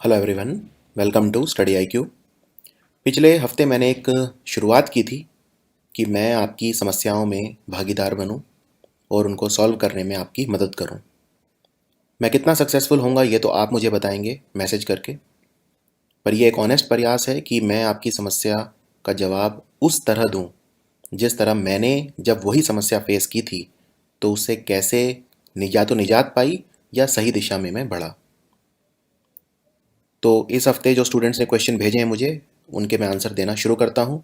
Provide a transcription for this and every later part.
Hello everyone, welcome to Study IQ. पिछले हफ्ते मैंने एक शुरुआत की थी कि मैं आपकी समस्याओं में भागीदार बनूं और उनको सॉल्व करने में आपकी मदद करूं। मैं कितना सक्सेसफुल होऊंगा ये तो आप मुझे बताएंगे मैसेज करके, पर यह एक ऑनेस्ट प्रयास है कि मैं आपकी समस्या का जवाब उस तरह दूं जिस तरह मैंने जब वही समस्या फेस की थी तो उससे कैसे या तो निजात पाई या सही दिशा में मैं बढ़ा। तो इस हफ्ते जो स्टूडेंट्स ने क्वेश्चन भेजे हैं मुझे, उनके मैं आंसर देना शुरू करता हूं।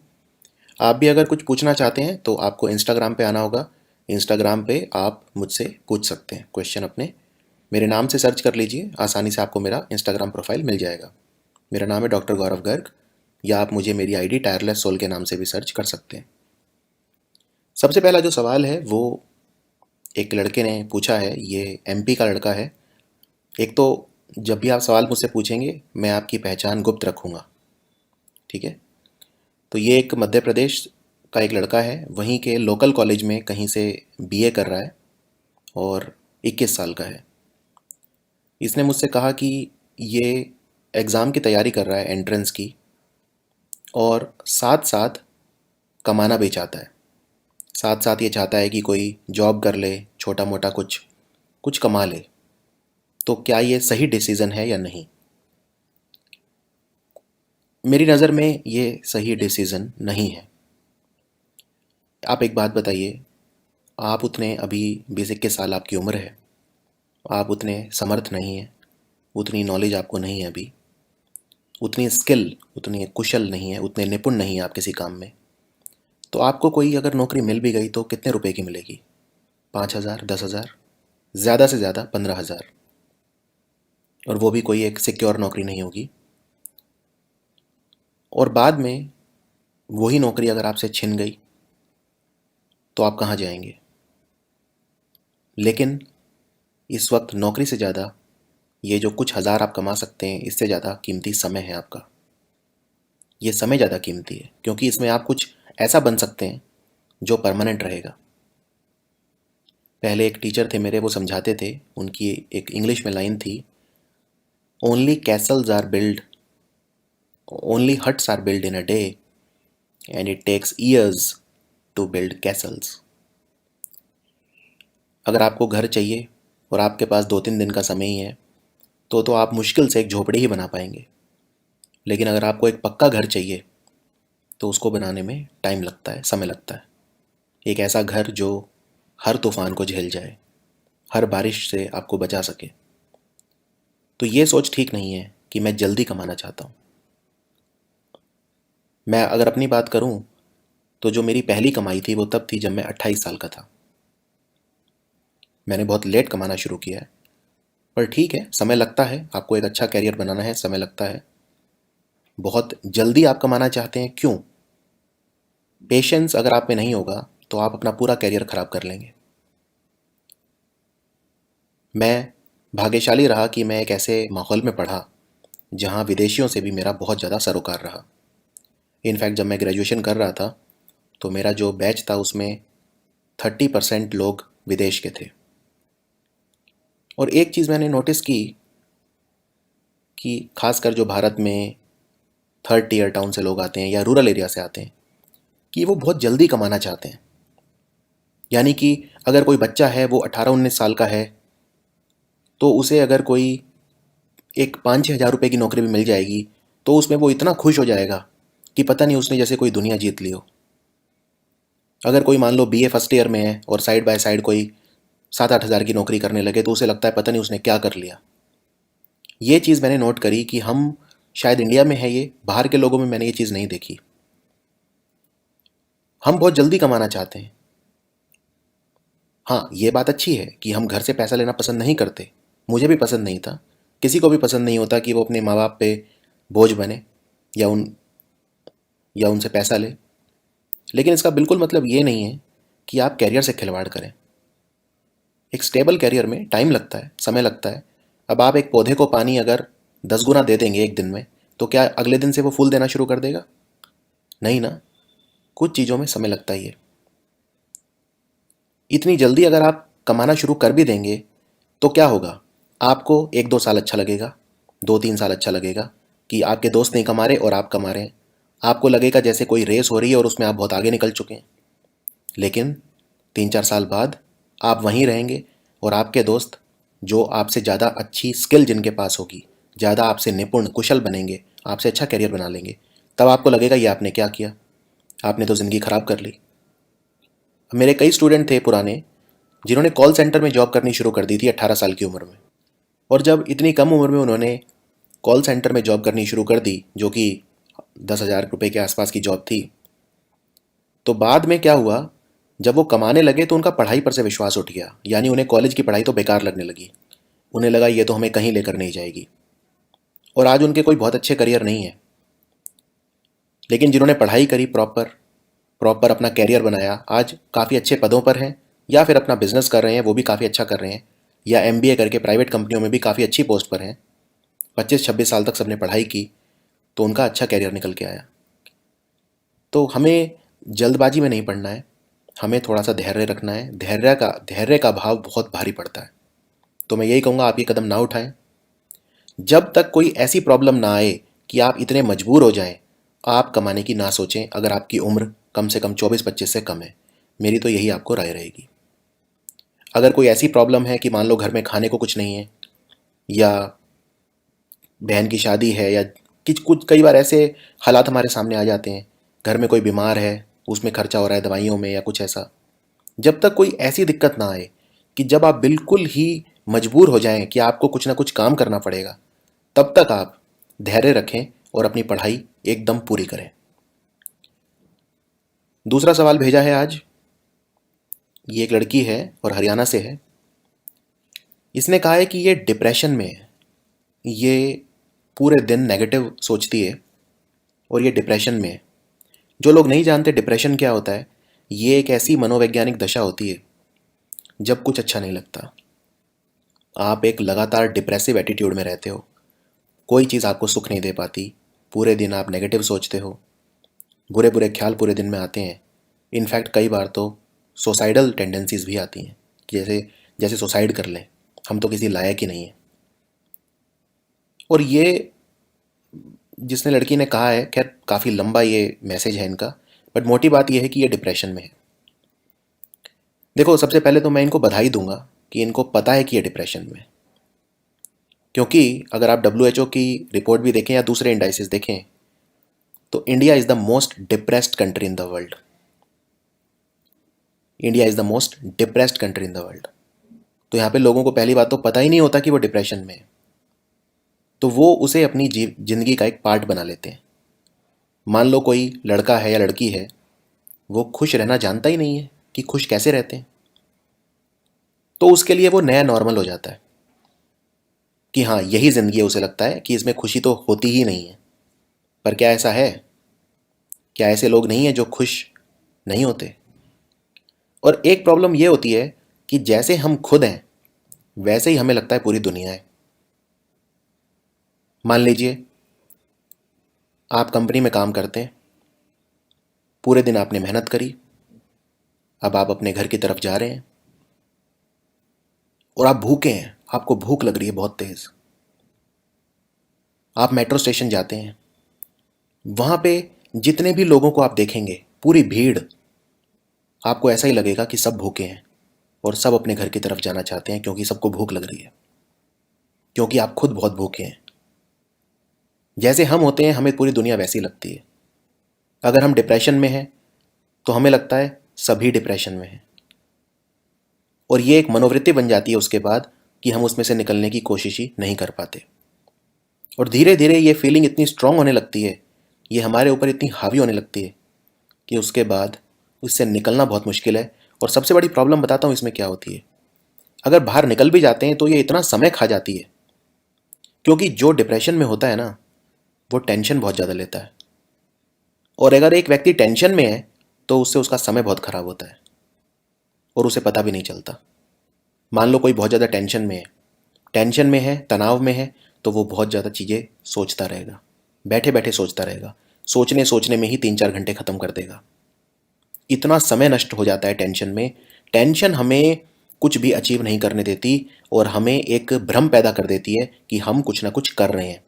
आप भी अगर कुछ पूछना चाहते हैं तो आपको इंस्टाग्राम पे आना होगा। इंस्टाग्राम पे आप मुझसे पूछ सकते हैं क्वेश्चन अपने। मेरे नाम से सर्च कर लीजिए, आसानी से आपको मेरा इंस्टाग्राम प्रोफाइल मिल जाएगा। मेरा नाम है डॉक्टर गौरव गर्ग, या आप मुझे मेरी आईडी टायरलेस सोल के नाम से भी सर्च कर सकते हैं। सबसे पहला जो सवाल है वो एक लड़के ने पूछा है, ये एमपी का लड़का है। एक तो जब भी आप सवाल मुझसे पूछेंगे मैं आपकी पहचान गुप्त रखूँगा, ठीक है। तो ये एक मध्य प्रदेश का एक लड़का है, वहीं के लोकल कॉलेज में कहीं से बीए कर रहा है और 21 साल का है। इसने मुझसे कहा कि ये एग्ज़ाम की तैयारी कर रहा है, एंट्रेंस की, और साथ साथ कमाना भी चाहता है। साथ साथ ये चाहता है कि कोई जॉब कर ले, छोटा मोटा कुछ कुछ कमा ले। तो क्या ये सही डिसीज़न है या नहीं? मेरी नज़र में ये सही डिसीज़न नहीं है। आप एक बात बताइए, आप उतने अभी 20-21 साल आपकी उम्र है, आप उतने समर्थ नहीं हैं, उतनी नॉलेज आपको नहीं है अभी, उतनी स्किल, उतनी कुशल नहीं है, उतने निपुण नहीं है आप किसी काम में। तो आपको कोई अगर नौकरी मिल भी गई तो कितने रुपए की मिलेगी? 5,000, 10,000, ज़्यादा से ज़्यादा 15,000, और वो भी कोई एक सिक्योर नौकरी नहीं होगी। और बाद में वही नौकरी अगर आपसे छिन गई तो आप कहाँ जाएंगे? लेकिन इस वक्त नौकरी से ज़्यादा ये जो कुछ हज़ार आप कमा सकते हैं, इससे ज़्यादा कीमती समय है आपका। ये समय ज़्यादा कीमती है क्योंकि इसमें आप कुछ ऐसा बन सकते हैं जो परमानेंट रहेगा। पहले एक टीचर थे मेरे, वो समझाते थे, उनकी एक इंग्लिश में लाइन थी, only castles are build, only huts are build in a day and it takes years to build castles. अगर आपको घर चाहिए और आपके पास 2-3 दिन का समय ही है तो आप मुश्किल से एक झोपड़ी ही बना पाएंगे। लेकिन अगर आपको एक पक्का घर चाहिए तो उसको बनाने में टाइम लगता है, समय लगता है। एक ऐसा घर जो हर तूफान को झेल जाए, हर बारिश से आपको बचा सके। तो ये सोच ठीक नहीं है कि मैं जल्दी कमाना चाहता हूँ। मैं अगर अपनी बात करूँ तो जो मेरी पहली कमाई थी वो तब थी जब मैं 28 साल का था। मैंने बहुत लेट कमाना शुरू किया है, पर ठीक है, समय लगता है। आपको एक अच्छा कैरियर बनाना है, समय लगता है। बहुत जल्दी आप कमाना चाहते हैं, क्यों? पेशेंस अगर आप में नहीं होगा तो आप अपना पूरा कैरियर खराब कर लेंगे। मैं भाग्यशाली रहा कि मैं एक ऐसे माहौल में पढ़ा जहाँ विदेशियों से भी मेरा बहुत ज़्यादा सरोकार रहा। इनफैक्ट जब मैं ग्रेजुएशन कर रहा था तो मेरा जो बैच था उसमें 30% लोग विदेश के थे। और एक चीज़ मैंने नोटिस की कि खासकर जो भारत में थर्ड टीयर टाउन से लोग आते हैं या रूरल एरिया से आते हैं, कि वो बहुत जल्दी कमाना चाहते हैं। यानी कि अगर कोई बच्चा है, वो 18-19 साल का है, तो उसे अगर कोई एक 5-6 हज़ार रुपये की नौकरी भी मिल जाएगी तो उसमें वो इतना खुश हो जाएगा कि पता नहीं उसने जैसे कोई दुनिया जीत ली हो। अगर कोई मान लो बीए फर्स्ट ईयर में है और साइड बाय साइड कोई 7-8 हज़ार की नौकरी करने लगे तो उसे लगता है पता नहीं उसने क्या कर लिया। ये चीज़ मैंने नोट करी कि हम शायद इंडिया में है, ये बाहर के लोगों में मैंने ये चीज़ नहीं देखी। हम बहुत जल्दी कमाना चाहते हैं। हाँ, ये बात अच्छी है कि हम घर से पैसा लेना पसंद नहीं करते। मुझे भी पसंद नहीं था, किसी को भी पसंद नहीं होता कि वो अपने माँ बाप पे बोझ बने या उनसे पैसा ले। लेकिन इसका बिल्कुल मतलब ये नहीं है कि आप कैरियर से खिलवाड़ करें। एक स्टेबल कैरियर में टाइम लगता है, समय लगता है। अब आप एक पौधे को पानी अगर 10 गुना दे देंगे एक दिन में, तो क्या अगले दिन से वो फूल देना शुरू कर देगा? नहीं ना। कुछ चीज़ों में समय लगता ही है। इतनी जल्दी अगर आप कमाना शुरू कर भी देंगे तो क्या होगा? आपको 1-2 साल अच्छा लगेगा, 2-3 साल अच्छा लगेगा कि आपके दोस्त नहीं कमा रहे और आप कमा रहे हैं। आपको लगेगा जैसे कोई रेस हो रही है और उसमें आप बहुत आगे निकल चुके हैं। लेकिन 3-4 साल बाद आप वहीं रहेंगे और आपके दोस्त जो आपसे ज़्यादा अच्छी स्किल जिनके पास होगी, ज़्यादा आपसे निपुण कुशल बनेंगे, आपसे अच्छा करियर बना लेंगे। तब आपको लगेगा ये आपने क्या किया, आपने तो ज़िंदगी ख़राब कर ली। मेरे कई स्टूडेंट थे पुराने जिन्होंने कॉल सेंटर में जॉब करनी शुरू कर दी थी 18 साल की उम्र में। और जब इतनी कम उम्र में उन्होंने कॉल सेंटर में जॉब करनी शुरू कर दी, जो कि 10,000 रुपये के आसपास की जॉब थी, तो बाद में क्या हुआ, जब वो कमाने लगे तो उनका पढ़ाई पर से विश्वास उठ गया। यानी उन्हें कॉलेज की पढ़ाई तो बेकार लगने लगी। उन्हें लगा ये तो हमें कहीं लेकर नहीं जाएगी। और आज उनके कोई बहुत अच्छे करियर नहीं है। लेकिन जिन्होंने पढ़ाई करी, प्रॉपर प्रॉपर अपना कैरियर बनाया, आज काफ़ी अच्छे पदों पर हैं, या फिर अपना बिजनेस कर रहे हैं, वो भी काफ़ी अच्छा कर रहे हैं, या एमबीए करके प्राइवेट कंपनियों में भी काफ़ी अच्छी पोस्ट पर हैं। 25-26 साल तक सबने पढ़ाई की तो उनका अच्छा कैरियर निकल के आया। तो हमें जल्दबाजी में नहीं पढ़ना है, हमें थोड़ा सा धैर्य रखना है। धैर्य का भाव बहुत भारी पड़ता है। तो मैं यही कहूँगा, आप ये कदम ना उठाएं जब तक कोई ऐसी प्रॉब्लम ना आए कि आप इतने मजबूर हो जाएं। आप कमाने की ना सोचें अगर आपकी उम्र कम से कम 24-25 से कम है। मेरी तो यही आपको राय रहेगी। अगर कोई ऐसी प्रॉब्लम है कि मान लो घर में खाने को कुछ नहीं है, या बहन की शादी है, या कुछ कई बार ऐसे हालात हमारे सामने आ जाते हैं, घर में कोई बीमार है, उसमें खर्चा हो रहा है दवाइयों में या कुछ ऐसा। जब तक कोई ऐसी दिक्कत ना आए कि जब आप बिल्कुल ही मजबूर हो जाएं कि आपको कुछ ना कुछ काम करना पड़ेगा, तब तक आप धैर्य रखें और अपनी पढ़ाई एकदम पूरी करें। दूसरा सवाल भेजा है आज, ये एक लड़की है और हरियाणा से है। इसने कहा है कि ये डिप्रेशन में है, ये पूरे दिन नेगेटिव सोचती है और ये डिप्रेशन में है। जो लोग नहीं जानते डिप्रेशन क्या होता है, ये एक ऐसी मनोवैज्ञानिक दशा होती है जब कुछ अच्छा नहीं लगता। आप एक लगातार डिप्रेसिव एटीट्यूड में रहते हो, कोई चीज़ आपको सुख नहीं दे पाती, पूरे दिन आप नेगेटिव सोचते हो, बुरे बुरे ख्याल पूरे दिन में आते हैं। इनफैक्ट कई बार तो सोसाइडल टेंडेंसीज भी आती हैं कि जैसे जैसे सुसाइड कर लें, हम तो किसी लायक ही नहीं है। और ये जिसने लड़की ने कहा है, खैर काफ़ी लंबा ये मैसेज है इनका, बट मोटी बात यह है कि ये डिप्रेशन में है। देखो, सबसे पहले तो मैं इनको बधाई दूंगा कि इनको पता है कि ये डिप्रेशन में है। क्योंकि अगर आप WHO की रिपोर्ट भी देखें या दूसरे इंडाइसिस देखें, तो India is the most depressed country in the world. India is the most depressed country in the world. तो यहाँ पे लोगों को पहली बात तो पता ही नहीं होता कि वो डिप्रेशन में है, तो वो उसे अपनी जिंदगी का एक पार्ट बना लेते हैं। मान लो कोई लड़का है या लड़की है, वो खुश रहना जानता ही नहीं है कि खुश कैसे रहते हैं, तो उसके लिए वो नया नॉर्मल हो जाता है कि हाँ यही ज़िंदगी है। उसे लगता है कि इसमें खुशी तो होती ही नहीं है। पर क्या ऐसा है? क्या ऐसे लोग नहीं हैं जो खुश नहीं होते? और एक प्रॉब्लम ये होती है कि जैसे हम खुद हैं वैसे ही हमें लगता है पूरी दुनिया है। मान लीजिए आप कंपनी में काम करते हैं, पूरे दिन आपने मेहनत करी, अब आप अपने घर की तरफ जा रहे हैं और आप भूखे हैं, आपको भूख लग रही है बहुत तेज़। आप मेट्रो स्टेशन जाते हैं, वहाँ पे जितने भी लोगों को आप देखेंगे, पूरी भीड़, आपको ऐसा ही लगेगा कि सब भूखे हैं और सब अपने घर की तरफ जाना चाहते हैं क्योंकि सबको भूख लग रही है, क्योंकि आप खुद बहुत भूखे हैं। जैसे हम होते हैं हमें पूरी दुनिया वैसी लगती है। अगर हम डिप्रेशन में हैं तो हमें लगता है सभी डिप्रेशन में हैं, और ये एक मनोवृत्ति बन जाती है उसके बाद कि हम उसमें से निकलने की कोशिश ही नहीं कर पाते। और धीरे धीरे ये फीलिंग इतनी स्ट्रांग होने लगती है, ये हमारे ऊपर इतनी हावी होने लगती है कि उसके बाद उससे निकलना बहुत मुश्किल है। और सबसे बड़ी प्रॉब्लम बताता हूँ इसमें क्या होती है। अगर बाहर निकल भी जाते हैं तो ये इतना समय खा जाती है, क्योंकि जो डिप्रेशन में होता है ना, वो टेंशन बहुत ज़्यादा लेता है। और अगर एक व्यक्ति टेंशन में है तो उससे उसका समय बहुत खराब होता है और उसे पता भी नहीं चलता। मान लो कोई बहुत ज़्यादा टेंशन में है, तनाव में है, तो वो बहुत ज़्यादा चीज़ें सोचता रहेगा, बैठे बैठे सोचता रहेगा, सोचने सोचने में ही 3-4 घंटे ख़त्म कर देगा। इतना समय नष्ट हो जाता है टेंशन में। टेंशन हमें कुछ भी अचीव नहीं करने देती और हमें एक भ्रम पैदा कर देती है कि हम कुछ ना कुछ कर रहे हैं।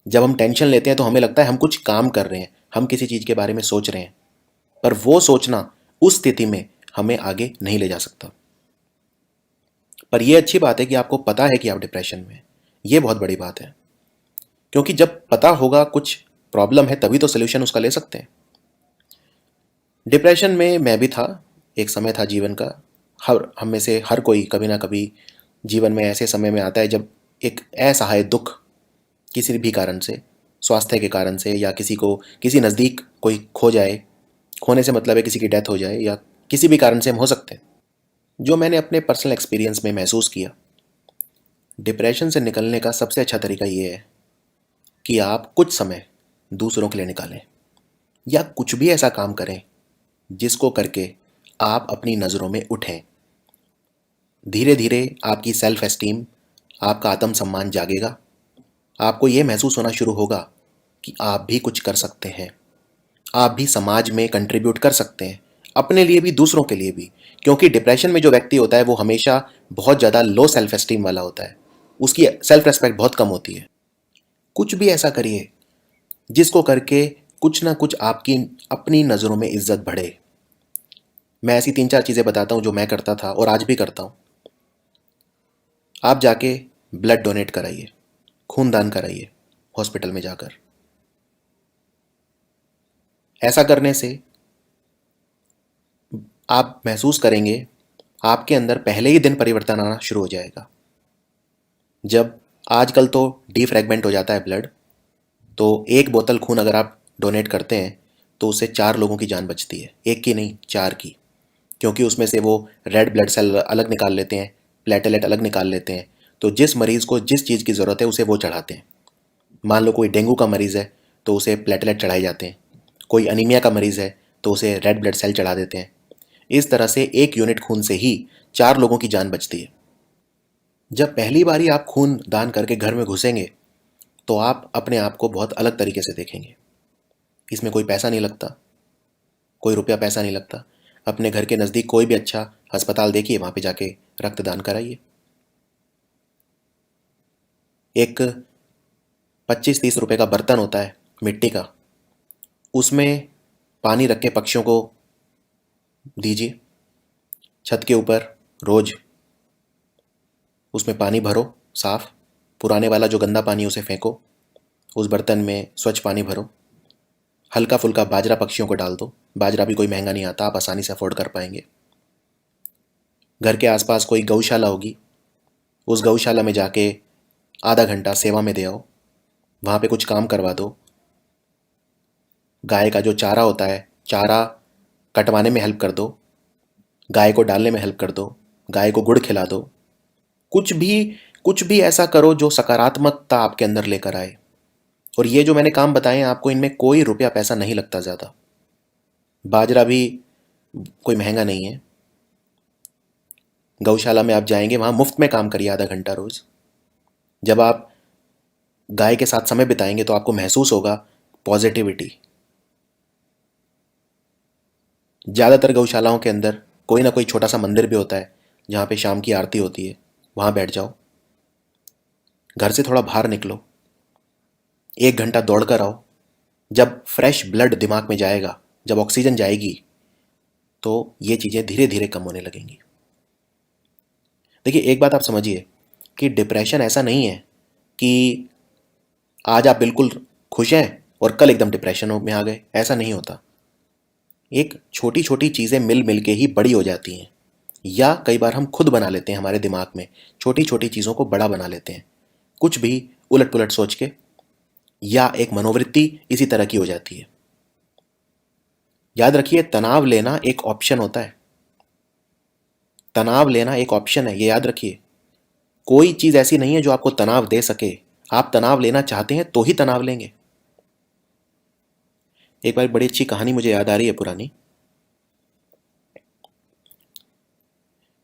जब हम टेंशन लेते हैं तो हमें लगता है हम कुछ काम कर रहे हैं, हम किसी चीज़ के बारे में सोच रहे हैं, पर वो सोचना उस स्थिति में हमें आगे नहीं ले जा सकता। पर यह अच्छी बात है कि आपको पता है कि आप डिप्रेशन में हैं। ये बहुत बड़ी बात है, क्योंकि जब पता होगा कुछ प्रॉब्लम है तभी तो सोल्यूशन उसका ले सकते हैं। डिप्रेशन में मैं भी था, एक समय था जीवन का। हर हम में से हर कोई कभी ना कभी जीवन में ऐसे समय में आता है जब एक असहाय दुख किसी भी कारण से, स्वास्थ्य के कारण से, या किसी को किसी नज़दीक कोई खो जाए, खोने से मतलब है किसी की डेथ हो जाए, या किसी भी कारण से हम हो सकते हैं। जो मैंने अपने पर्सनल एक्सपीरियंस में महसूस किया, डिप्रेशन से निकलने का सबसे अच्छा तरीका ये है कि आप कुछ समय दूसरों के लिए निकालें, या कुछ भी ऐसा काम करें जिसको करके आप अपनी नज़रों में उठें। धीरे धीरे आपकी सेल्फ एस्टीम, आपका आत्मसम्मान जागेगा। आपको ये महसूस होना शुरू होगा कि आप भी कुछ कर सकते हैं, आप भी समाज में कंट्रीब्यूट कर सकते हैं, अपने लिए भी दूसरों के लिए भी। क्योंकि डिप्रेशन में जो व्यक्ति होता है वो हमेशा बहुत ज़्यादा लो सेल्फ एस्टीम वाला होता है, उसकी सेल्फ रेस्पेक्ट बहुत कम होती है। कुछ भी ऐसा करिए जिसको करके कुछ ना कुछ आपकी अपनी नज़रों में इज्जत बढ़े। मैं ऐसी 3-4 चीज़ें बताता हूँ जो मैं करता था और आज भी करता हूँ। आप जाके ब्लड डोनेट कराइए, खून दान कराइए हॉस्पिटल में जाकर। ऐसा करने से आप महसूस करेंगे आपके अंदर पहले ही दिन परिवर्तन आना शुरू हो जाएगा। जब आजकल तो डीफ्रैगमेंट हो जाता है ब्लड, तो एक बोतल खून अगर आप डोनेट करते हैं तो उससे 4 लोगों की जान बचती है, एक की नहीं 4 की। क्योंकि उसमें से वो रेड ब्लड सेल अलग निकाल लेते हैं, प्लेटलेट अलग निकाल लेते हैं। तो जिस मरीज़ को जिस चीज़ की ज़रूरत है उसे वो चढ़ाते हैं। मान लो कोई डेंगू का मरीज़ है तो उसे प्लेटलेट चढ़ाए जाते हैं, कोई अनीमिया का मरीज़ है तो उसे रेड ब्लड सेल चढ़ा देते हैं। इस तरह से 1 यूनिट खून से ही 4 लोगों की जान बचती है। जब पहली बारी आप खून दान करके घर में घुसेंगे तो आप अपने आप को बहुत अलग तरीके से देखेंगे। इसमें कोई पैसा नहीं लगता, कोई रुपया पैसा नहीं लगता। अपने घर के नज़दीक कोई भी अच्छा अस्पताल देखिए, वहाँ पे जाके रक्तदान कराइए। एक 25-30 रुपए का बर्तन होता है मिट्टी का, उसमें पानी रख के पक्षियों को दीजिए। छत के ऊपर रोज़ उसमें पानी भरो साफ, पुराने वाला जो गंदा पानी उसे फेंको, उस बर्तन में स्वच्छ पानी भरो। हल्का फुल्का बाजरा पक्षियों को डाल दो। बाजरा भी कोई महंगा नहीं आता, आप आसानी से अफोर्ड कर पाएंगे। घर के आसपास कोई गौशाला होगी, उस गौशाला में जाके आधा घंटा सेवा में दे आओ, वहाँ पे कुछ काम करवा दो। गाय का जो चारा होता है, चारा कटवाने में हेल्प कर दो, गाय को डालने में हेल्प कर दो, गाय को गुड़ खिला दो। कुछ भी कुछ भी ऐसा करो जो सकारात्मकता आपके अंदर लेकर आए। और ये जो मैंने काम बताए हैं आपको, इनमें कोई रुपया पैसा नहीं लगता ज़्यादा। बाजरा भी कोई महंगा नहीं है। गौशाला में आप जाएंगे, वहाँ मुफ्त में काम करिए आधा घंटा रोज़। जब आप गाय के साथ समय बिताएंगे तो आपको महसूस होगा पॉजिटिविटी। ज़्यादातर गौशालाओं के अंदर कोई ना कोई छोटा सा मंदिर भी होता है जहाँ पे शाम की आरती होती है, वहाँ बैठ जाओ। घर से थोड़ा बाहर निकलो, 1 घंटा दौड़ कर आओ। जब फ्रेश ब्लड दिमाग में जाएगा, जब ऑक्सीजन जाएगी, तो ये चीज़ें धीरे धीरे कम होने लगेंगी। देखिए, एक बात आप समझिए कि डिप्रेशन ऐसा नहीं है कि आज आप बिल्कुल खुश हैं और कल एकदम डिप्रेशन में आ गए, ऐसा नहीं होता। एक छोटी छोटी चीज़ें मिल मिल के ही बड़ी हो जाती हैं, या कई बार हम खुद बना लेते हैं हमारे दिमाग में, छोटी छोटी चीज़ों को बड़ा बना लेते हैं, कुछ भी उलट पुलट सोच के, या एक मनोवृत्ति इसी तरह की हो जाती है। याद रखिए, तनाव लेना एक ऑप्शन होता है। तनाव लेना एक ऑप्शन है, ये याद रखिए। कोई चीज़ ऐसी नहीं है जो आपको तनाव दे सके। आप तनाव लेना चाहते हैं तो ही तनाव लेंगे। एक बार बड़ी अच्छी कहानी मुझे याद आ रही है पुरानी।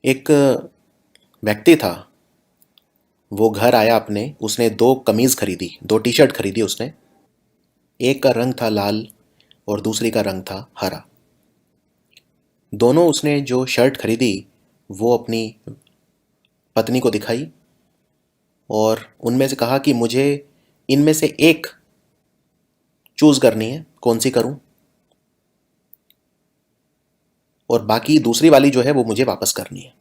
एक व्यक्ति था, वो घर आया अपने, उसने 2 कमीज़ खरीदी, 2 टी शर्ट खरीदी उसने। एक का रंग था लाल और दूसरी का रंग था हरा। दोनों उसने जो शर्ट खरीदी वो अपनी पत्नी को दिखाई और उनमें से कहा कि मुझे इनमें से एक चूज़ करनी है, कौन सी करूं, और बाकी दूसरी वाली जो है वो मुझे वापस करनी है।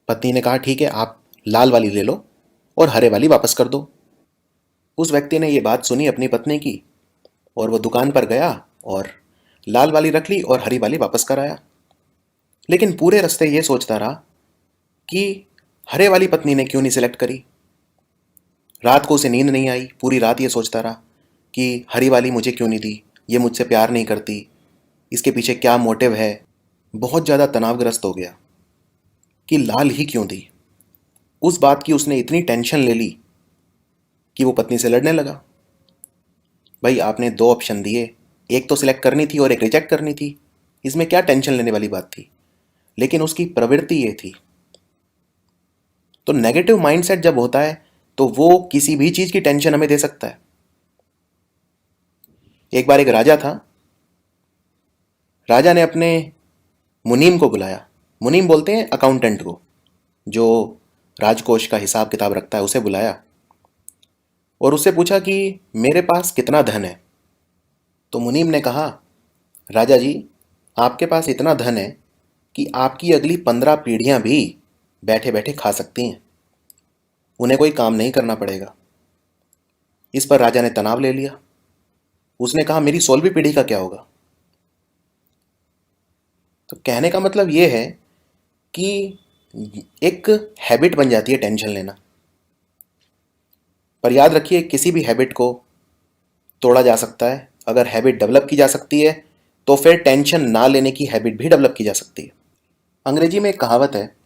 पत्नी ने कहा ठीक है, आप लाल वाली ले लो और हरे वाली वापस कर दो। उस व्यक्ति ने ये बात सुनी अपनी पत्नी की और वो दुकान पर गया और लाल वाली रख ली और हरी वाली वापस कर आया। लेकिन पूरे रास्ते ये सोचता रहा कि हरे वाली पत्नी ने क्यों नहीं सिलेक्ट करी। रात को उसे नींद नहीं आई, पूरी रात ये सोचता रहा कि हरी वाली मुझे क्यों नहीं दी, ये मुझसे प्यार नहीं करती, इसके पीछे क्या मोटिव है। बहुत ज़्यादा तनावग्रस्त हो गया कि लाल ही क्यों दी। उस बात की उसने इतनी टेंशन ले ली कि वो पत्नी से लड़ने लगा। भाई आपने दो ऑप्शन दिए, एक तो सिलेक्ट करनी थी और एक रिजेक्ट करनी थी, इसमें क्या टेंशन लेने वाली बात थी। लेकिन उसकी प्रवृत्ति ये थी। तो नेगेटिव माइंडसेट जब होता है तो वो किसी भी चीज़ की टेंशन हमें दे सकता है। एक बार एक राजा था। राजा ने अपने मुनीम को बुलाया। मुनीम बोलते हैं अकाउंटेंट को, जो राजकोष का हिसाब किताब रखता है, उसे बुलाया और उससे पूछा कि मेरे पास कितना धन है। तो मुनीम ने कहा, राजा जी, आपके पास इतना धन है कि आपकी अगली 15 पीढ़ियां भी बैठे बैठे खा सकती हैं, उन्हें कोई काम नहीं करना पड़ेगा। इस पर राजा ने तनाव ले लिया। उसने कहा मेरी 16वीं पीढ़ी का क्या होगा। तो कहने का मतलब ये है कि एक हैबिट बन जाती है टेंशन लेना। पर याद रखिए, किसी भी हैबिट को तोड़ा जा सकता है। अगर हैबिट डेवलप की जा सकती है तो फिर टेंशन ना लेने की हैबिट भी डेवलप की जा सकती है। अंग्रेजी में एक कहावत है,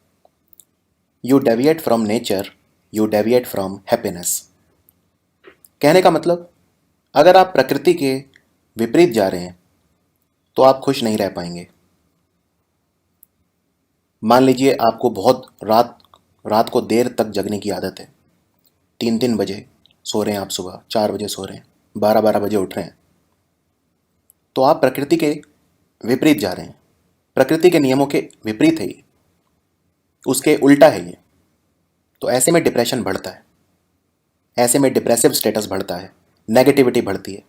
you deviate from nature, you deviate from happiness. कहने का मतलब, अगर आप प्रकृति के विपरीत जा रहे हैं तो आप खुश नहीं रह पाएंगे। मान लीजिए आपको बहुत रात रात को देर तक जगने की आदत है। 3-3 बजे सो रहे हैं आप, सुबह 4 बजे सो रहे हैं, 12-12 बजे उठ रहे हैं। तो आप प्रकृति के विपरीत जा रहे हैं। प्रकृति के नियमों के विपरीत है ये, उसके उल्टा है ये। तो ऐसे में डिप्रेशन बढ़ता है, ऐसे में डिप्रेसिव स्टेटस बढ़ता है, नेगेटिविटी बढ़ती है।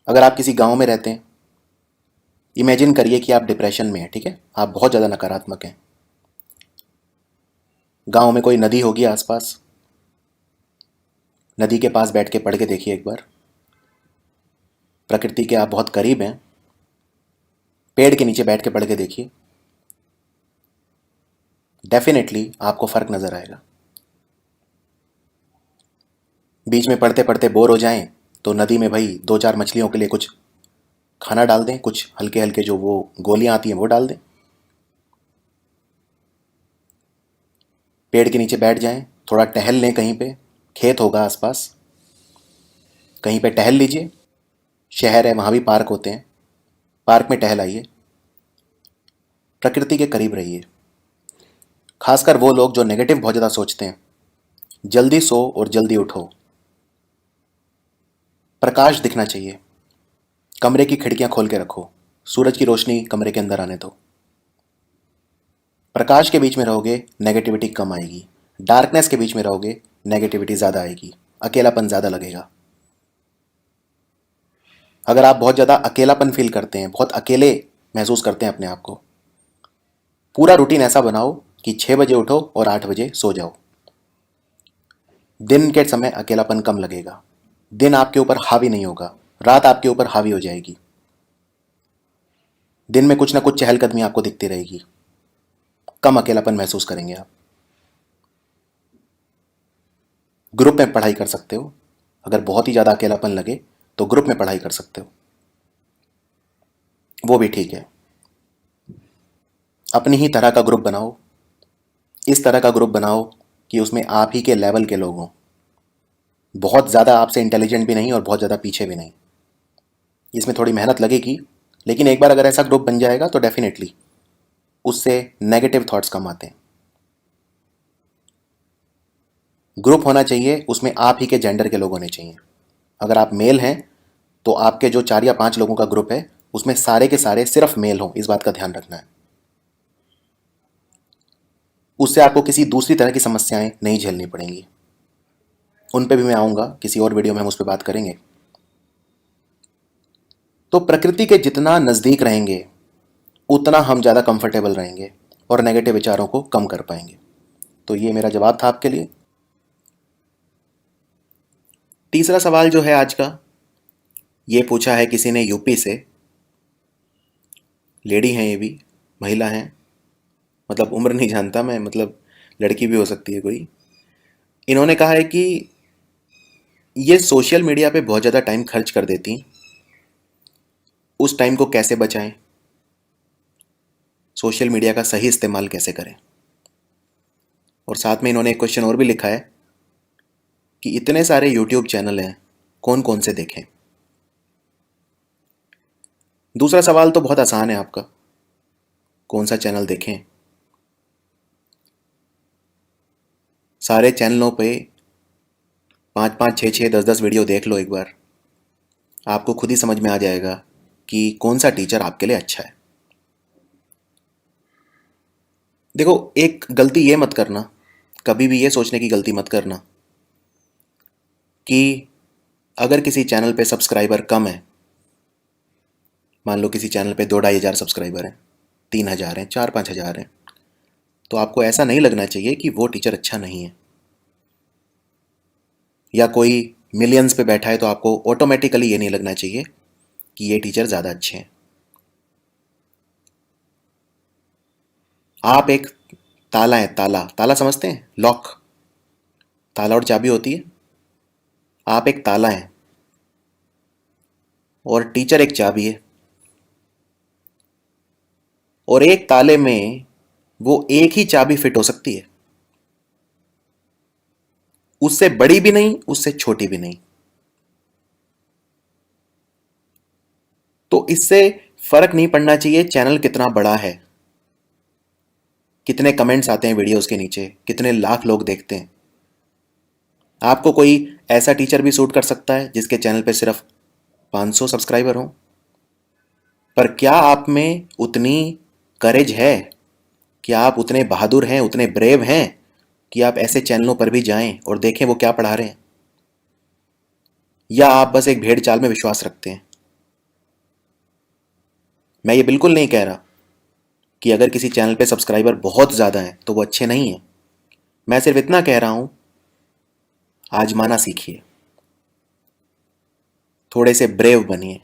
अगर आप किसी गांव में रहते हैं, इमेजिन करिए कि आप डिप्रेशन में हैं, ठीक है, आप बहुत ज़्यादा नकारात्मक हैं। गांव में कोई नदी होगी आसपास, नदी के पास बैठ के पढ़ के देखिए एक बार। प्रकृति के आप बहुत करीब हैं, पेड़ के नीचे बैठ के पढ़ के देखिए, डेफिनेटली आपको फ़र्क नज़र आएगा। बीच में पढ़ते पढ़ते बोर हो जाएं तो नदी में भाई 2-4 मछलियों के लिए कुछ खाना डाल दें, कुछ हल्के हल्के जो वो गोलियां आती हैं वो डाल दें। पेड़ के नीचे बैठ जाएं, थोड़ा टहल लें, कहीं पे खेत होगा आसपास, कहीं पे टहल लीजिए। शहर है, वहाँ भी पार्क होते हैं, पार्क में टहल आइए, प्रकृति के करीब रहिए। खासकर वो लोग जो नेगेटिव बहुत ज़्यादा सोचते हैं, जल्दी सो और जल्दी उठो। प्रकाश दिखना चाहिए, कमरे की खिड़कियां खोल के रखो, सूरज की रोशनी कमरे के अंदर आने दो। प्रकाश के बीच में रहोगे, नेगेटिविटी कम आएगी। डार्कनेस के बीच में रहोगे, नेगेटिविटी ज़्यादा आएगी, अकेलापन ज़्यादा लगेगा। अगर आप बहुत ज़्यादा अकेलापन फील करते हैं, बहुत अकेले महसूस करते हैं अपने आप को, पूरा रूटीन ऐसा बनाओ कि 6 बजे उठो और 8 बजे सो जाओ। दिन के समय अकेलापन कम लगेगा, दिन आपके ऊपर हावी नहीं होगा, रात आपके ऊपर हावी हो जाएगी। दिन में कुछ ना कुछ चहलकदमी आपको दिखती रहेगी, कम अकेलापन महसूस करेंगे आप। ग्रुप में पढ़ाई कर सकते हो, अगर बहुत ही ज़्यादा अकेलापन लगे तो ग्रुप में पढ़ाई कर सकते हो, वो भी ठीक है। अपनी ही तरह का ग्रुप बनाओ, इस तरह का ग्रुप बनाओ कि उसमें आप ही के लेवल के लोग हों, बहुत ज़्यादा आपसे इंटेलिजेंट भी नहीं और बहुत ज़्यादा पीछे भी नहीं। इसमें थोड़ी मेहनत लगेगी, लेकिन एक बार अगर ऐसा ग्रुप बन जाएगा तो डेफिनेटली उससे नेगेटिव थॉट्स कम आते हैं। ग्रुप होना चाहिए, उसमें आप ही के जेंडर के लोग होने चाहिए। अगर आप मेल हैं तो आपके जो 4 या 5 लोगों का ग्रुप है उसमें सारे के सारे सिर्फ मेल हों, इस बात का ध्यान रखना है। उससे आपको किसी दूसरी तरह की समस्याएं नहीं झेलनी पड़ेंगी। उन पे भी मैं आऊँगा, किसी और वीडियो में हम उस पर बात करेंगे। तो प्रकृति के जितना नज़दीक रहेंगे उतना हम ज़्यादा कंफर्टेबल रहेंगे और नेगेटिव विचारों को कम कर पाएंगे। तो ये मेरा जवाब था आपके लिए। तीसरा सवाल जो है आज का, ये पूछा है किसी ने यूपी से। लेडी हैं, ये भी महिला हैं, मतलब उम्र नहीं जानता मैं, मतलब लड़की भी हो सकती है कोई। इन्होंने कहा है कि ये सोशल मीडिया पे बहुत ज़्यादा टाइम खर्च कर देती, उस टाइम को कैसे बचाएं, सोशल मीडिया का सही इस्तेमाल कैसे करें। और साथ में इन्होंने एक क्वेश्चन और भी लिखा है कि इतने सारे यूट्यूब चैनल हैं, कौन कौन से देखें। दूसरा सवाल तो बहुत आसान है आपका, कौन सा चैनल देखें। सारे चैनलों पे 5-5, 6-6, 10-10 वीडियो देख लो एक बार, आपको खुद ही समझ में आ जाएगा कि कौन सा टीचर आपके लिए अच्छा है। देखो, एक गलती ये मत करना, कभी भी ये सोचने की गलती मत करना कि अगर किसी चैनल पे सब्सक्राइबर कम है, मान लो किसी चैनल पे 2-2.5 हज़ार सब्सक्राइबर हैं, 3,000 हैं, 4-5 हज़ार हैं, तो आपको ऐसा नहीं लगना चाहिए कि वो टीचर अच्छा नहीं है। या कोई मिलियंस पे बैठा है तो आपको ऑटोमेटिकली ये नहीं लगना चाहिए कि ये टीचर ज़्यादा अच्छे हैं। आप एक ताला है, ताला ताला समझते हैं, लॉक, ताला और चाबी होती है। आप एक ताला है और टीचर एक चाबी है, और एक ताले में वो एक ही चाबी फिट हो सकती है, उससे बड़ी भी नहीं, उससे छोटी भी नहीं। तो इससे फर्क नहीं पड़ना चाहिए चैनल कितना बड़ा है, कितने कमेंट्स आते हैं वीडियोस के नीचे, कितने लाख लोग देखते हैं। आपको कोई ऐसा टीचर भी सूट कर सकता है जिसके चैनल पे सिर्फ 500 सब्सक्राइबर हो, पर क्या आप में उतनी करेज है, क्या आप उतने बहादुर हैं, उतने ब्रेव हैं कि आप ऐसे चैनलों पर भी जाएं और देखें वो क्या पढ़ा रहे हैं? या आप बस एक भेड़ चाल में विश्वास रखते हैं? मैं ये बिल्कुल नहीं कह रहा कि अगर किसी चैनल पे सब्सक्राइबर बहुत ज़्यादा हैं तो वो अच्छे नहीं हैं। मैं सिर्फ इतना कह रहा हूं, आजमाना सीखिए, थोड़े से ब्रेव बनिए।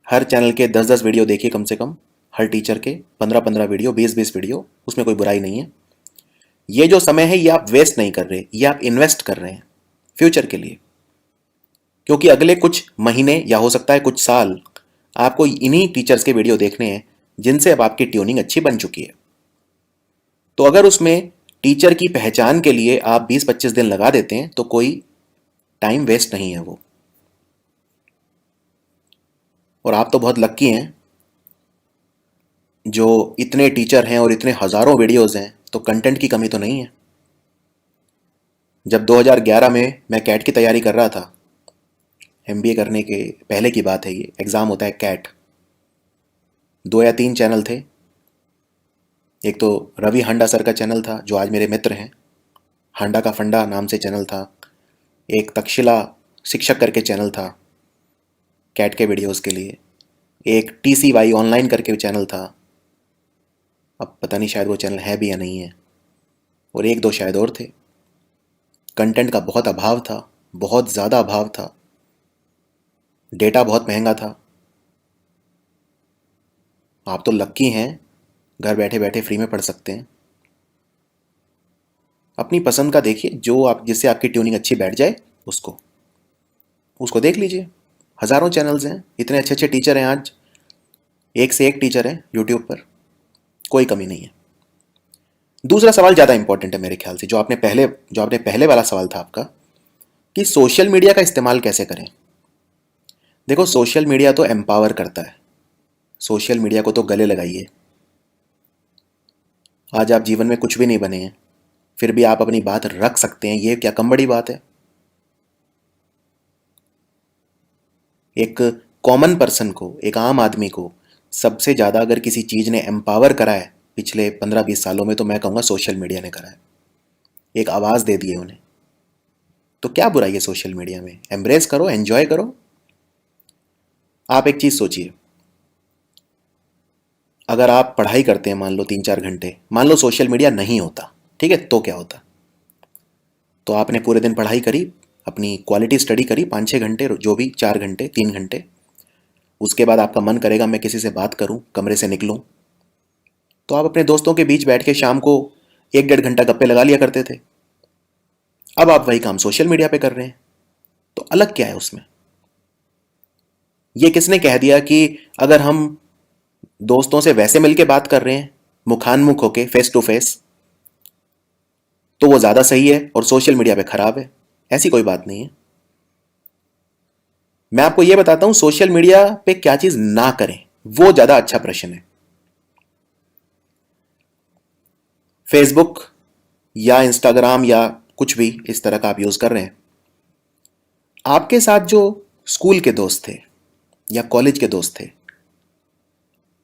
हर चैनल के 10-10 वीडियो देखिए कम से कम, हर टीचर के 15-15 वीडियो, 20-20 वीडियो, उसमें कोई बुराई नहीं है। ये जो समय है ये आप वेस्ट नहीं कर रहे, ये आप इन्वेस्ट कर रहे हैं फ्यूचर के लिए। क्योंकि अगले कुछ महीने या हो सकता है कुछ साल आपको इन्हीं टीचर्स के वीडियो देखने हैं जिनसे अब आपकी ट्यूनिंग अच्छी बन चुकी है। तो अगर उसमें टीचर की पहचान के लिए आप 20-25 दिन लगा देते हैं तो कोई टाइम वेस्ट नहीं है वो। और आप तो बहुत लक्की हैं जो इतने टीचर हैं और इतने हज़ारों वीडियोस हैं, तो कंटेंट की कमी तो नहीं है। जब 2011 में मैं कैट की तैयारी कर रहा था, एमबीए करने के पहले की बात है, ये एग्ज़ाम होता है कैट, 2 या 3 चैनल थे। एक तो रवि हांडा सर का चैनल था जो आज मेरे मित्र हैं, हांडा का फंडा नाम से चैनल था। एक तक्षशिला शिक्षक करके चैनल था कैट के वीडियोस के लिए। एक TCY ऑनलाइन करके चैनल था, अब पता नहीं शायद वो चैनल है भी या नहीं है। और एक दो शायद और थे। कंटेंट का बहुत अभाव था, बहुत ज़्यादा अभाव था, डेटा बहुत महंगा था। आप तो लक्की हैं, घर बैठे बैठे फ्री में पढ़ सकते हैं। अपनी पसंद का देखिए, जो आप जिससे आपकी ट्यूनिंग अच्छी बैठ जाए उसको उसको देख लीजिए। हज़ारों चैनल्स हैं, इतने अच्छे अच्छे टीचर हैं आज, एक से एक टीचर हैं यूट्यूब पर, कोई कमी नहीं है। दूसरा सवाल ज़्यादा इंपॉर्टेंट है मेरे ख्याल से, जो आपने पहले वाला सवाल था आपका, कि सोशल मीडिया का इस्तेमाल कैसे करें। देखो, सोशल मीडिया तो एम्पावर करता है, सोशल मीडिया को तो गले लगाइए। आज आप जीवन में कुछ भी नहीं बने हैं, फिर भी आप अपनी बात रख सकते हैं, ये क्या कम बड़ी बात है। एक कॉमन पर्सन को, एक आम आदमी को सबसे ज़्यादा अगर किसी चीज़ ने एम्पावर करा है पिछले 15-20 सालों में, तो मैं कहूँगा सोशल मीडिया ने करा है। एक आवाज़ दे दी है उन्हें। तो क्या बुराई है सोशल मीडिया में? एम्ब्रेस करो, एंजॉय करो। आप एक चीज़ सोचिए, अगर आप पढ़ाई करते हैं मान लो 3-4 घंटे, मान लो सोशल मीडिया नहीं होता, ठीक है, तो क्या होता? तो आपने पूरे दिन पढ़ाई करी, अपनी क्वालिटी स्टडी करी 5-6 घंटे, जो भी 4 घंटे 3 घंटे, उसके बाद आपका मन करेगा मैं किसी से बात करूं, कमरे से निकलूं, तो आप अपने दोस्तों के बीच बैठ के शाम को 1-1.5 घंटा गप्पे लगा लिया करते थे। अब आप वही काम सोशल मीडिया पे कर रहे हैं, तो अलग क्या है उसमें? ये किसने कह दिया कि अगर हम दोस्तों से वैसे मिलके बात कर रहे हैं, मुखानमुख होके, फेस टू फेस, तो वो ज़्यादा सही है और सोशल मीडिया पे खराब है? ऐसी कोई बात नहीं है। मैं आपको ये बताता हूं सोशल मीडिया पे क्या चीज़ ना करें, वो ज़्यादा अच्छा प्रश्न है। फेसबुक या इंस्टाग्राम या कुछ भी इस तरह का आप यूज़ कर रहे हैं, आपके साथ जो स्कूल के दोस्त थे या कॉलेज के दोस्त थे,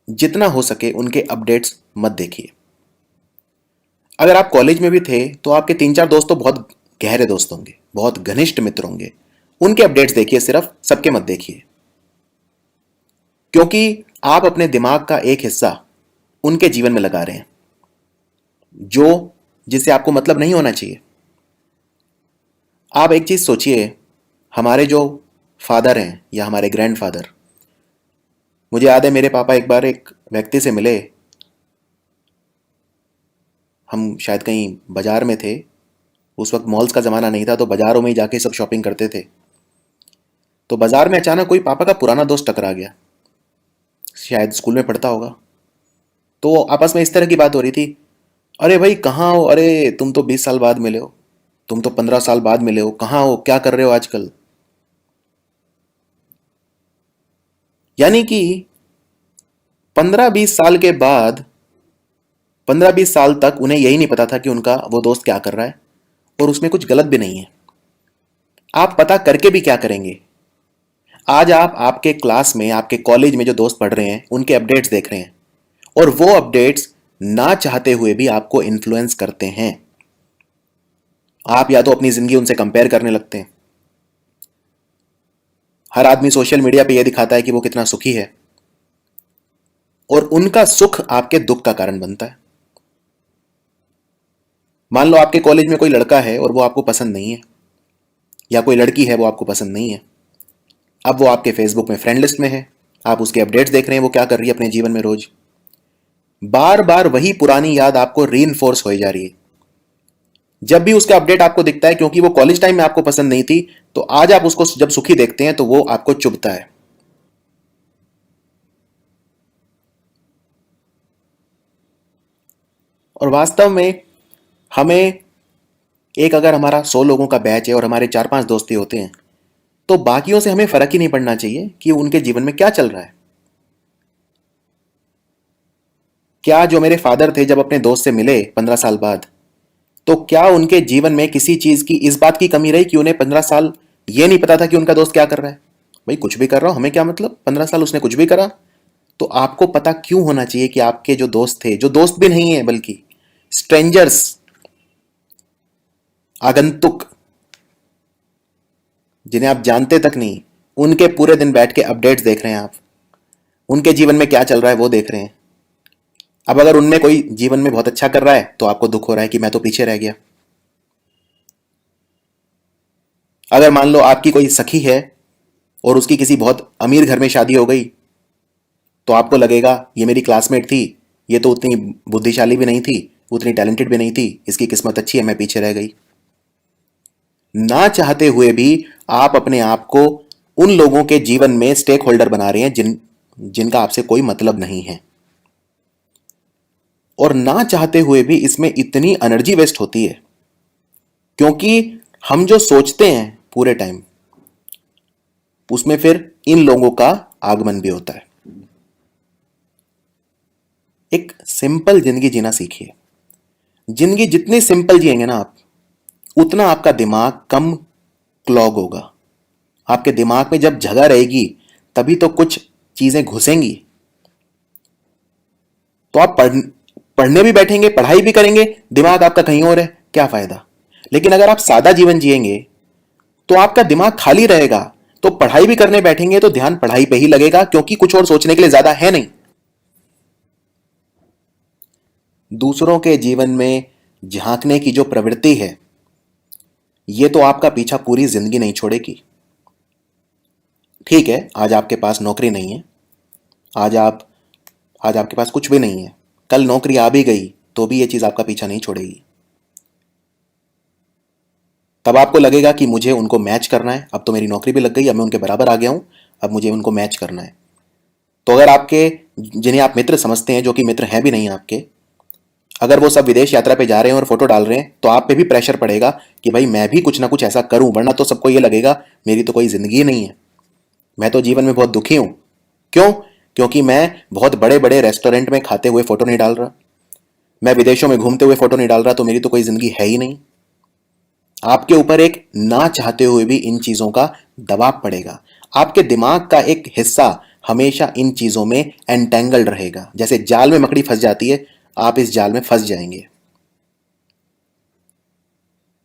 जितना हो सके उनके अपडेट्स मत देखिए। अगर आप कॉलेज में भी थे तो आपके 3-4 दोस्त तो बहुत गहरे दोस्त होंगे, बहुत घनिष्ठ मित्र होंगे, उनके अपडेट्स देखिए सिर्फ, सबके मत देखिए। क्योंकि आप अपने दिमाग का एक हिस्सा उनके जीवन में लगा रहे हैं, जो जिससे आपको मतलब नहीं होना चाहिए। आप एक चीज सोचिए, हमारे जो फादर हैं या हमारे ग्रैंडफादर, मुझे याद है मेरे पापा एक बार एक व्यक्ति से मिले, हम शायद कहीं बाजार में थे, उस वक्त मॉल्स का ज़माना नहीं था, तो बाजारों में ही जाके सब शॉपिंग करते थे। तो बाजार में अचानक कोई पापा का पुराना दोस्त टकरा गया, शायद स्कूल में पढ़ता होगा। तो आपस में इस तरह की बात हो रही थी, अरे भाई कहाँ हो, अरे तुम तो 20 साल बाद मिले हो, तुम तो 15 साल बाद मिले हो, कहाँ हो, क्या कर रहे हो आजकल? यानी कि 15-20 साल के बाद, 15-20 साल तक उन्हें यही नहीं पता था कि उनका वो दोस्त क्या कर रहा है, और उसमें कुछ गलत भी नहीं है। आप पता करके भी क्या करेंगे? आज आप आपके क्लास में, आपके कॉलेज में जो दोस्त पढ़ रहे हैं, उनके अपडेट्स देख रहे हैं, और वो अपडेट्स ना चाहते हुए भी आपको इन्फ्लुएंस करते हैं। आप या तो अपनी जिंदगी उनसे कंपेयर करने लगते हैं। हर आदमी सोशल मीडिया पे यह दिखाता है कि वो कितना सुखी है, और उनका सुख आपके दुख का कारण बनता है। मान लो आपके कॉलेज में कोई लड़का है और वो आपको पसंद नहीं है, या कोई लड़की है वो आपको पसंद नहीं है। अब वो आपके फेसबुक में फ्रेंड लिस्ट में है, आप उसके अपडेट्स देख रहे हैं, वो क्या कर रही है अपने जीवन में रोज। बार बार वही पुरानी याद आपको रीइंफोर्स हो जा रही है। जब भी उसका अपडेट आपको दिखता है, क्योंकि वो कॉलेज टाइम में आपको पसंद नहीं थी, तो आज आप उसको जब सुखी देखते हैं तो वो आपको चुभता है। और वास्तव में हमें, एक अगर हमारा 100 लोगों का बैच है और हमारे 4-5 दोस्त ही होते हैं, तो बाकियों से हमें फर्क ही नहीं पड़ना चाहिए कि उनके जीवन में क्या चल रहा है। क्या जो मेरे फादर थे जब अपने दोस्त से मिले 15 साल बाद, तो क्या उनके जीवन में किसी चीज की, इस बात की कमी रही कि उन्हें 15 साल ये नहीं पता था कि उनका दोस्त क्या कर रहा है? भाई कुछ भी कर रहा हो, हमें क्या मतलब, 15 साल उसने कुछ भी करा। तो आपको पता क्यों होना चाहिए कि आपके जो दोस्त थे, जो दोस्त भी नहीं है बल्कि स्ट्रेंजर्स, आगंतुक, जिन्हें आप जानते तक नहीं, उनके पूरे दिन बैठ के अपडेट्स देख रहे हैं आप, उनके जीवन में क्या चल रहा है वो देख रहे हैं। अब अगर उनमें कोई जीवन में बहुत अच्छा कर रहा है तो आपको दुख हो रहा है कि मैं तो पीछे रह गया। अगर मान लो आपकी कोई सखी है और उसकी किसी बहुत अमीर घर में शादी हो गई, तो आपको लगेगा ये मेरी क्लासमेट थी, ये तो उतनी बुद्धिशाली भी नहीं थी, उतनी टैलेंटेड भी नहीं थी, इसकी किस्मत अच्छी है, मैं पीछे रह गई। ना चाहते हुए भी आप अपने आप को उन लोगों के जीवन में स्टेक होल्डर बना रहे हैं जिनका आपसे कोई मतलब नहीं है। और ना चाहते हुए भी इसमें इतनी एनर्जी वेस्ट होती है, क्योंकि हम जो सोचते हैं पूरे टाइम, उसमें फिर इन लोगों का आगमन भी होता है। एक सिंपल जिंदगी जीना सीखिए। जिंदगी जितनी सिंपल जिएंगे ना आप, उतना आपका दिमाग कम क्लॉग होगा। आपके दिमाग में जब जगह रहेगी, तभी तो कुछ चीजें घुसेंगी। तो आप पढ़ने भी बैठेंगे, पढ़ाई भी करेंगे, दिमाग आपका कहीं और है, क्या फायदा। लेकिन अगर आप सादा जीवन जिएंगे तो आपका दिमाग खाली रहेगा, तो पढ़ाई भी करने बैठेंगे तो ध्यान पढ़ाई पे ही लगेगा, क्योंकि कुछ और सोचने के लिए ज्यादा है नहीं। दूसरों के जीवन में झांकने की जो प्रवृत्ति है, ये तो आपका पीछा पूरी जिंदगी नहीं छोड़ेगी। ठीक है, आज आपके पास नौकरी नहीं है, आज आप आज आपके पास कुछ भी नहीं है, कल नौकरी आ भी गई तो भी ये चीज आपका पीछा नहीं छोड़ेगी। तब आपको लगेगा कि मुझे उनको मैच करना है, अब तो मेरी नौकरी भी लग गई, अब मैं उनके बराबर आ गया हूं, अब मुझे उनको मैच करना है। तो अगर आपके, जिन्हें आप मित्र समझते हैं, जो कि मित्र हैं भी नहीं आपके, अगर वो सब विदेश यात्रा पे जा रहे हैं और फोटो डाल रहे हैं, तो आप पे भी प्रेशर पड़ेगा कि भाई मैं भी कुछ ना कुछ ऐसा करूं, वरना तो सबको ये लगेगा मेरी तो कोई जिंदगी ही नहीं है, मैं तो जीवन में बहुत दुखी हूं। क्यों? क्योंकि मैं बहुत बड़े बड़े रेस्टोरेंट में खाते हुए फोटो नहीं डाल रहा, मैं विदेशों में घूमते हुए फोटो नहीं डाल रहा, तो मेरी तो कोई जिंदगी है ही नहीं। आपके ऊपर एक ना चाहते हुए भी इन चीजों का दबाव पड़ेगा। आपके दिमाग का एक हिस्सा हमेशा इन चीजों में एंटेंगल्ड रहेगा। जैसे जाल में मकड़ी फंस जाती है, आप इस जाल में फंस जाएंगे।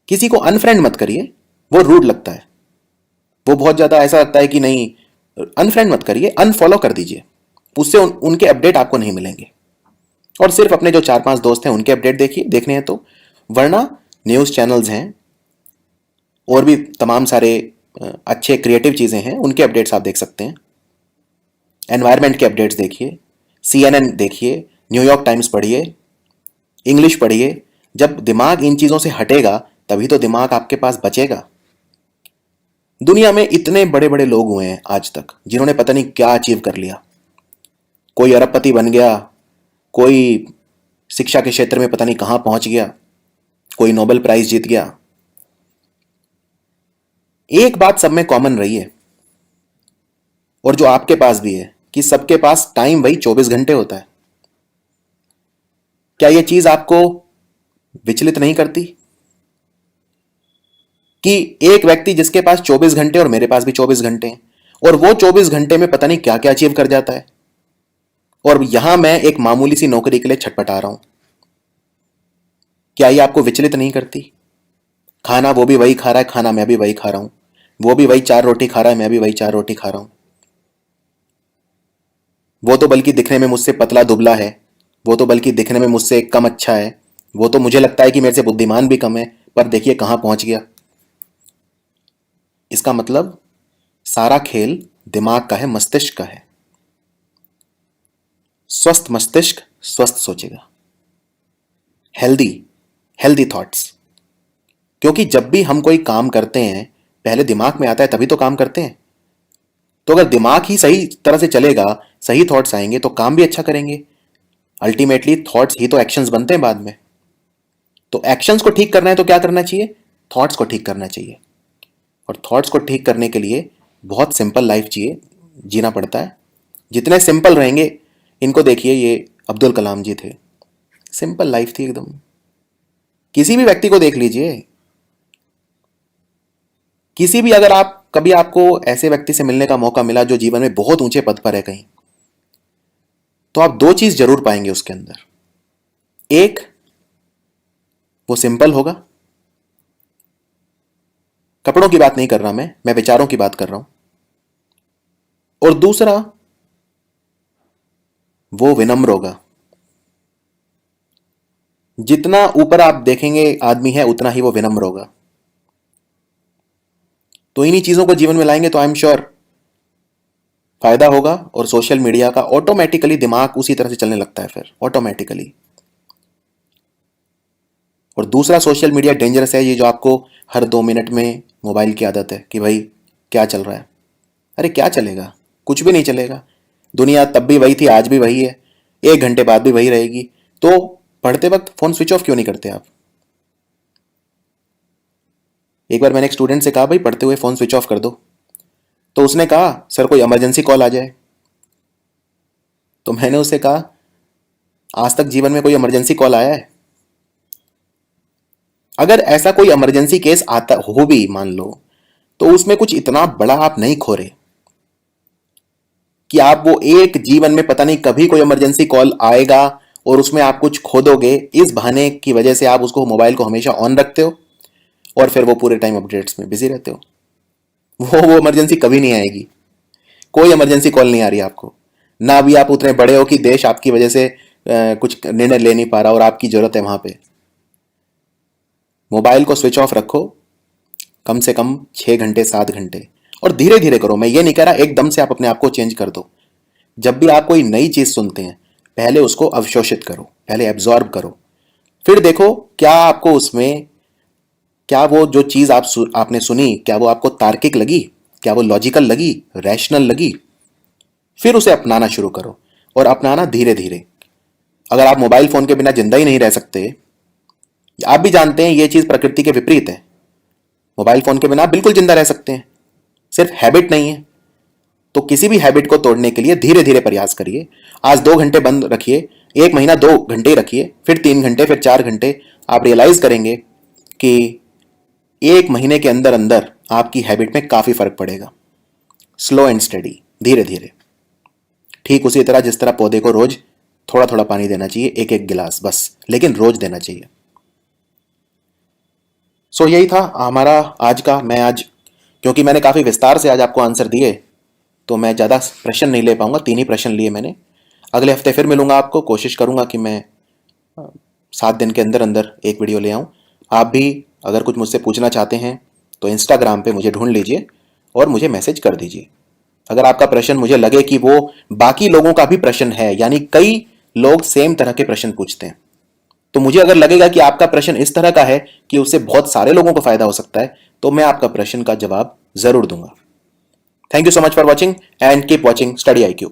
किसी को अनफ्रेंड मत करिए, वो रूड लगता है, वो बहुत ज्यादा ऐसा लगता है कि नहीं। अनफ्रेंड मत करिए, अनफॉलो कर दीजिए, उससे उनके अपडेट आपको नहीं मिलेंगे। और सिर्फ अपने जो 4-5 दोस्त हैं उनके अपडेट देखिए, देखने हैं तो। वरना न्यूज चैनल्स हैं और भी तमाम सारे अच्छे क्रिएटिव चीजें हैं, उनके अपडेट्स आप देख सकते हैं। एनवायरनमेंट के अपडेट्स देखिए, CNN देखिए, न्यूयॉर्क टाइम्स पढ़िए, इंग्लिश पढ़िए। जब दिमाग इन चीजों से हटेगा तभी तो दिमाग आपके पास बचेगा। दुनिया में इतने बड़े बड़े लोग हुए हैं आज तक, जिन्होंने पता नहीं क्या अचीव कर लिया। कोई अरबपति बन गया, कोई शिक्षा के क्षेत्र में पता नहीं कहां पहुंच गया, कोई नोबेल प्राइज जीत गया। एक बात सब में कॉमन रही है, और जो आपके पास भी है, कि सबके पास टाइम वही 24 घंटे होता है। क्या यह चीज आपको विचलित नहीं करती कि एक व्यक्ति जिसके पास 24 घंटे और मेरे पास भी 24 घंटे हैं, और वो 24 घंटे में पता नहीं क्या क्या अचीव कर जाता है, और यहां मैं एक मामूली सी नौकरी के लिए छटपटा रहा हूं। क्या ये आपको विचलित नहीं करती? खाना वो भी वही खा रहा है, खाना मैं भी वही खा रहा हूं, वो भी वही 4 रोटी खा रहा है, मैं भी वही 4 रोटी खा रहा हूं। वो तो बल्कि दिखने में मुझसे पतला दुबला है, वो तो बल्कि दिखने में मुझसे कम अच्छा है, वो तो मुझे लगता है कि मेरे से बुद्धिमान भी कम है, पर देखिए कहां पहुंच गया। इसका मतलब सारा खेल दिमाग का है, मस्तिष्क का है। स्वस्थ मस्तिष्क स्वस्थ सोचेगा, हेल्दी हेल्दी थॉट्स। क्योंकि जब भी हम कोई काम करते हैं, पहले दिमाग में आता है तभी तो काम करते हैं। तो अगर दिमाग ही सही तरह से चलेगा, सही थॉट्स आएंगे, तो काम भी अच्छा करेंगे। अल्टीमेटली थॉट्स ही तो एक्शंस बनते हैं बाद में। तो एक्शंस को ठीक करना है तो क्या करना चाहिए? थॉट्स को ठीक करना चाहिए। और थॉट्स को ठीक करने के लिए बहुत सिंपल लाइफ जीना पड़ता है। जितने सिंपल रहेंगे, इनको देखिए, ये अब्दुल कलाम जी थे, सिंपल लाइफ थी एकदम। किसी भी व्यक्ति को देख लीजिए, किसी भी, अगर आप कभी, आपको ऐसे व्यक्ति से मिलने का मौका मिला जो जीवन में बहुत ऊंचे पद पर है कहीं, तो आप दो चीज जरूर पाएंगे उसके अंदर। एक, वो सिंपल होगा, कपड़ों की बात नहीं कर रहा मैं विचारों की बात कर रहा हूं। और दूसरा, वो विनम्र होगा। जितना ऊपर आप देखेंगे आदमी है, उतना ही वो विनम्र होगा। तो इन्हीं चीजों को जीवन में लाएंगे तो आई एम श्योर फायदा होगा। और सोशल मीडिया का ऑटोमेटिकली दिमाग उसी तरह से चलने लगता है फिर ऑटोमेटिकली। और दूसरा, सोशल मीडिया डेंजरस है, ये जो आपको हर 2 मिनट में मोबाइल की आदत है कि भाई क्या चल रहा है। अरे क्या चलेगा? कुछ भी नहीं चलेगा। दुनिया तब भी वही थी, आज भी वही है, 1 घंटे बाद भी वही रहेगी। तो पढ़ते वक्त फोन स्विच ऑफ क्यों नहीं करते आप? एक बार मैंने एक स्टूडेंट से कहा, भाई पढ़ते हुए फोन स्विच ऑफ कर दो, तो उसने कहा सर कोई इमरजेंसी कॉल आ जाए। तो मैंने उससे कहा, आज तक जीवन में कोई इमरजेंसी कॉल आया है? अगर ऐसा कोई इमरजेंसी केस आता हो भी, मान लो, तो उसमें कुछ इतना बड़ा आप नहीं खो रहे। कि आप वो एक जीवन में पता नहीं कभी कोई इमरजेंसी कॉल आएगा और उसमें आप कुछ खो दोगे, इस बहाने की वजह से आप उसको मोबाइल को हमेशा ऑन रखते हो और फिर वो पूरे टाइम अपडेट्स में बिजी रहते हो। वो इमरजेंसी कभी नहीं आएगी। कोई इमरजेंसी कॉल नहीं आ रही आपको। ना अभी आप उतने बड़े हो कि देश आपकी वजह से कुछ निर्णय ले नहीं पा रहा और आपकी जरूरत है वहां पे। मोबाइल को स्विच ऑफ रखो कम से कम 6 घंटे 7 घंटे, और धीरे धीरे करो। मैं ये नहीं कह रहा एकदम से आप अपने आप को चेंज कर दो। जब भी आप कोई नई चीज सुनते हैं पहले उसको अवशोषित करो, पहले एब्जॉर्ब करो, फिर देखो क्या आपको उसमें, क्या वो जो चीज आपने सुनी क्या वो आपको तार्किक लगी, क्या वो लॉजिकल लगी, रैशनल लगी। फिर उसे अपनाना शुरू करो, और अपनाना धीरे धीरे। अगर आप मोबाइल फोन के बिना जिंदा ही नहीं रह सकते, आप भी जानते हैं ये चीज प्रकृति के विपरीत है। मोबाइल फोन के बिना आप बिल्कुल जिंदा रह सकते हैं, सिर्फ हैबिट नहीं है। तो किसी भी हैबिट को तोड़ने के लिए धीरे धीरे प्रयास करिए। आज 2 घंटे बंद रखिए, 1 महीना 2 घंटे रखिए, फिर 3 घंटे, फिर 4 घंटे। आप रियलाइज करेंगे कि 1 महीने के अंदर अंदर आपकी हैबिट में काफी फर्क पड़ेगा। स्लो एंड स्टडी, धीरे धीरे। ठीक उसी तरह जिस तरह पौधे को रोज थोड़ा थोड़ा पानी देना चाहिए, एक एक गिलास बस, लेकिन रोज देना चाहिए। सो यही था हमारा आज का। मैं आज, क्योंकि मैंने काफी विस्तार से आज आपको आंसर दिए, तो मैं ज़्यादा प्रश्न नहीं ले पाऊंगा। 3 ही प्रश्न लिए मैंने। अगले हफ्ते फिर मिलूंगा आपको। कोशिश करूंगा कि मैं 7 दिन के अंदर अंदर एक वीडियो ले आऊं। आप भी अगर कुछ मुझसे पूछना चाहते हैं तो इंस्टाग्राम पे मुझे ढूंढ लीजिए और मुझे मैसेज कर दीजिए। अगर आपका प्रश्न मुझे लगे कि वो बाकी लोगों का भी प्रश्न है, यानी कई लोग सेम तरह के प्रश्न पूछते हैं, तो मुझे अगर लगेगा कि आपका प्रश्न इस तरह का है कि उससे बहुत सारे लोगों को फायदा हो सकता है, तो मैं आपका प्रश्न का जवाब जरूर दूंगा। Thank you so much for watching and keep watching Study IQ.